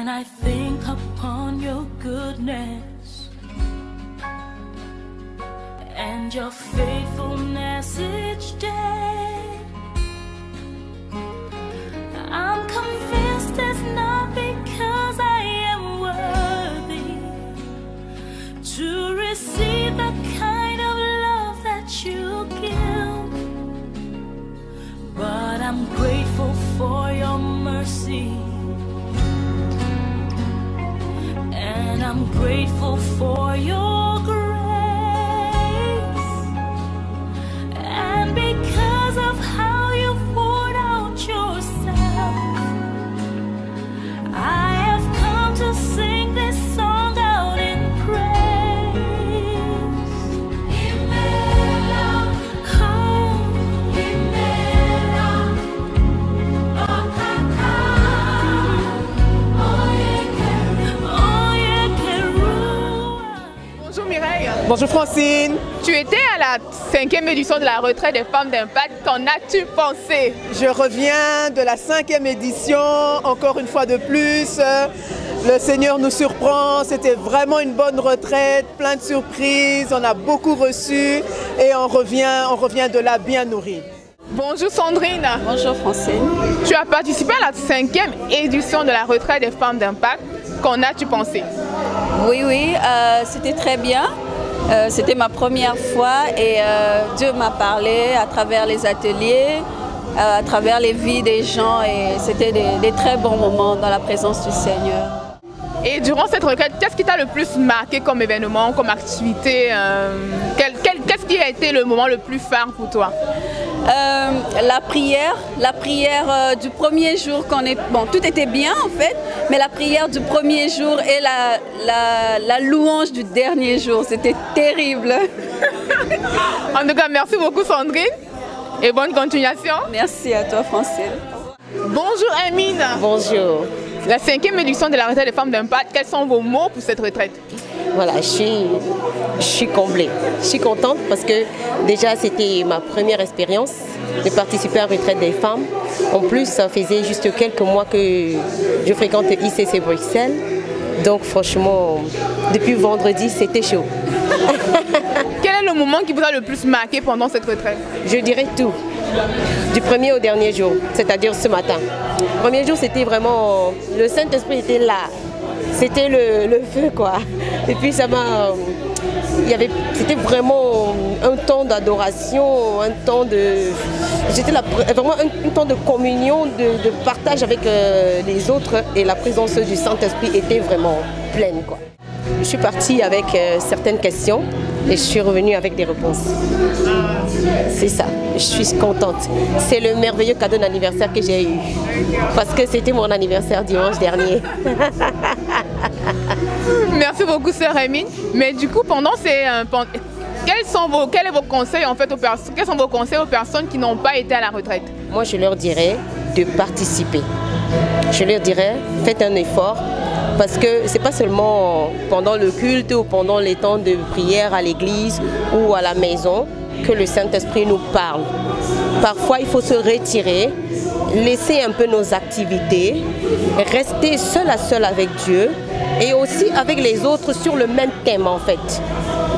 When I think upon your goodness and your faithfulness each day, I'm convinced it's not because I am worthy to receive the kind of love that you give, but I'm grateful for your mercy, and I'm grateful for your grace, and because of how you poured out yourself, I have come to sing this song out in praise. Imela, oh, Imela, oh, kaka, oh, Bonjour Mireille. Bonjour Francine. Tu étais à la 5e édition de la retraite des femmes d'impact. Qu'en as-tu pensé? Je reviens de la 5e édition, encore une fois de plus. Le Seigneur nous surprend, c'était vraiment une bonne retraite, plein de surprises, on a beaucoup reçu et on revient de là bien nourri. Bonjour Sandrine. Bonjour Francine. Tu as participé à la 5e édition de la retraite des femmes d'impact. Qu'en as-tu pensé? Oui, c'était très bien. C'était ma première fois et Dieu m'a parlé à travers les ateliers, à travers les vies des gens, et c'était des très bons moments dans la présence du Seigneur. Et durant cette retraite, qu'est-ce qui t'a le plus marqué comme événement, comme activité? Qu'est-ce qui a été le moment le plus phare pour toi? La prière du premier jour qu'on est... Bon, tout était bien en fait, mais la prière du premier jour et la louange du dernier jour, c'était terrible. En tout cas, merci beaucoup Sandrine et bonne continuation. Merci à toi Francine. Bonjour Amine. Bonjour. La 5e édition de la retraite des femmes d'impact, quels sont vos mots pour cette retraite? Voilà, je suis comblée. Je suis contente parce que déjà c'était ma première expérience de participer à la retraite des femmes. En plus, ça faisait juste quelques mois que je fréquente ICC Bruxelles. Donc franchement, depuis vendredi, c'était chaud. Quel est le moment qui vous a le plus marqué pendant cette retraite? Je dirais tout. Du premier au dernier jour, c'est-à-dire ce matin. Le premier jour, c'était vraiment... Le Saint-Esprit était là. C'était le feu, quoi. Et puis ça m'a... C'était vraiment un temps d'adoration, un temps de... Vraiment un temps de communion, de partage avec les autres. Et la présence du Saint-Esprit était vraiment pleine, quoi. Je suis partie avec certaines questions et je suis revenue avec des réponses. C'est ça, je suis contente. C'est le merveilleux cadeau d'anniversaire que j'ai eu. Parce que c'était mon anniversaire dimanche dernier. Merci beaucoup sœur Amine. Mais du coup, pendant ces... quels sont vos conseils en fait quels sont vos conseils aux personnes qui n'ont pas été à la retraite? Moi, je leur dirais de participer. Je leur dirais, faites un effort. Parce que ce n'est pas seulement pendant le culte ou pendant les temps de prière à l'église ou à la maison que le Saint-Esprit nous parle. Parfois, il faut se retirer, laisser un peu nos activités, rester seul à seul avec Dieu et aussi avec les autres sur le même thème en fait.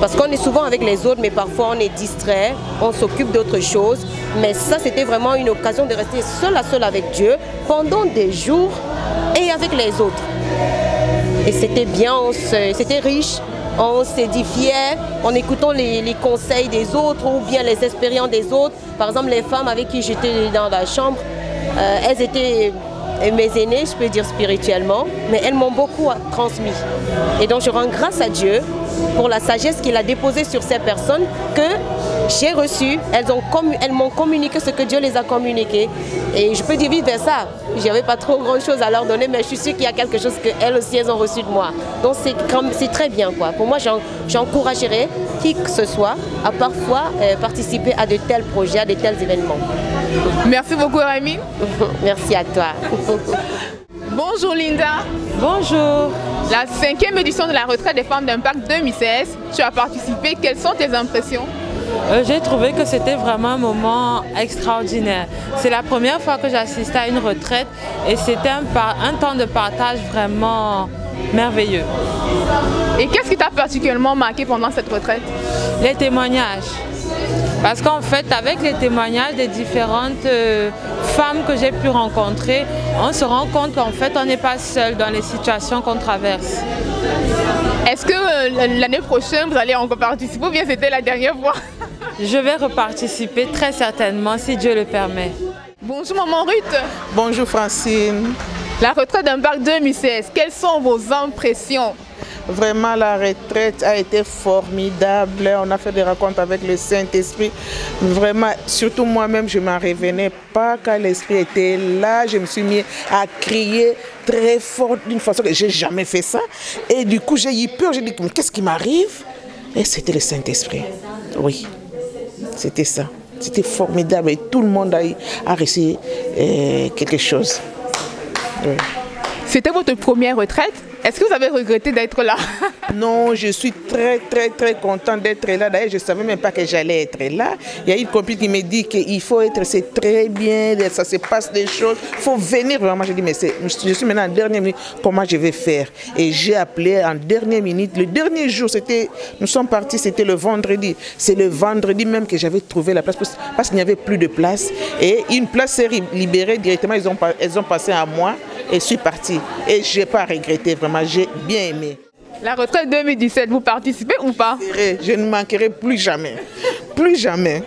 Parce qu'on est souvent avec les autres, mais parfois on est distrait, on s'occupe d'autres choses. Mais ça, c'était vraiment une occasion de rester seul à seul avec Dieu pendant des jours et avec les autres. Et c'était bien, c'était riche, on s'édifiait en écoutant les conseils des autres ou bien les expériences des autres. Par exemple, les femmes avec qui j'étais dans la chambre, elles étaient mes aînées, je peux dire spirituellement, mais elles m'ont beaucoup transmis. Et donc je rends grâce à Dieu pour la sagesse qu'il a déposée sur ces personnes que j'ai reçues. Elles m'ont communiqué ce que Dieu les a communiqué. Et je peux dire vite vers ça. Je n'avais pas trop grand chose à leur donner, mais je suis sûre qu'il y a quelque chose qu'elles aussi elles ont reçu de moi. Donc c'est très bien, quoi. Pour moi, j'encouragerais qui que ce soit à parfois participer à de tels projets, à de tels événements. Merci beaucoup Rémi. Merci à toi. Bonjour Linda. Bonjour. La 5e édition de la retraite des femmes d'impact 2016, tu as participé. Quelles sont tes impressions? J'ai trouvé que c'était vraiment un moment extraordinaire. C'est la première fois que j'assistais à une retraite et c'était un temps de partage vraiment merveilleux. Et qu'est-ce qui t'a particulièrement marqué pendant cette retraite? Les témoignages. Parce qu'en fait, avec les témoignages des différentes femmes que j'ai pu rencontrer, on se rend compte qu'en fait, on n'est pas seul dans les situations qu'on traverse. Est-ce que l'année prochaine, vous allez encore participer ou bien c'était la dernière fois? Je vais reparticiper très certainement, si Dieu le permet. Bonjour maman Ruth. Bonjour Francine. La retraite d'Impact 2016, quelles sont vos impressions? Vraiment, la retraite a été formidable. On a fait des rencontres avec le Saint-Esprit. Vraiment, surtout moi-même, je ne m'en revenais pas quand l'Esprit était là. Je me suis mis à crier très fort d'une façon que je n'ai jamais fait ça. Et du coup, j'ai eu peur. J'ai dit, qu'est-ce qui m'arrive? Et c'était le Saint-Esprit. Oui, c'était ça. C'était formidable et tout le monde a reçu quelque chose. Oui. C'était votre première retraite? Est-ce que vous avez regretté d'être là? Non, je suis très contente d'être là. D'ailleurs, je ne savais même pas que j'allais être là. Il y a une copine qui me dit qu'il faut être, c'est très bien, ça se passe des choses. Il faut venir vraiment. Je dis, mais je suis maintenant en dernière minute, comment je vais faire? Et j'ai appelé en dernière minute. Le dernier jour, nous sommes partis, c'était le vendredi. C'est le vendredi même que j'avais trouvé la place parce qu'il n'y avait plus de place. Et une place s'est libérée directement. Elles ont passé à moi. Et je suis partie. Et je n'ai pas regretté, vraiment, j'ai bien aimé. La retraite 2017, vous participez ou pas? Je ne manquerai plus jamais. Plus jamais.